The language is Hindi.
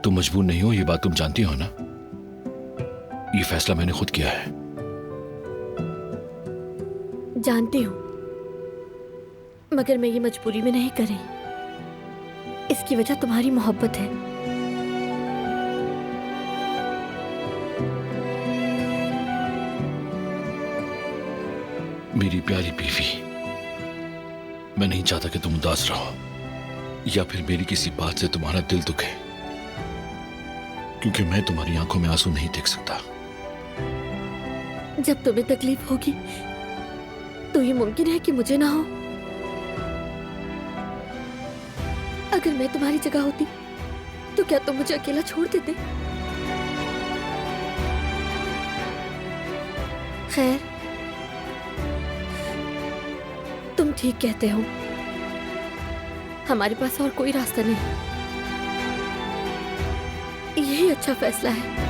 तुम मजबूर नहीं हो, ये बात तुम जानती हो ना। ये फैसला मैंने खुद किया है। जानती हूँ, मगर मैं ये मजबूरी में नहीं कर रही। इसकी वजह तुम्हारी मोहब्बत है। मेरी प्यारी बीवी, मैं नहीं चाहता कि तुम उदास रहो या फिर मेरी किसी बात से तुम्हारा दिल दुखे, क्योंकि मैं तुम्हारी आंखों में आंसू नहीं देख सकता। जब तुम्हें तकलीफ होगी तो ये मुमकिन है कि मुझे ना हो। अगर मैं तुम्हारी जगह होती तो क्या तुम मुझे अकेला छोड़ देते? खैर, तुम ठीक कहते हो, हमारे पास और कोई रास्ता नहीं। यही अच्छा फैसला है।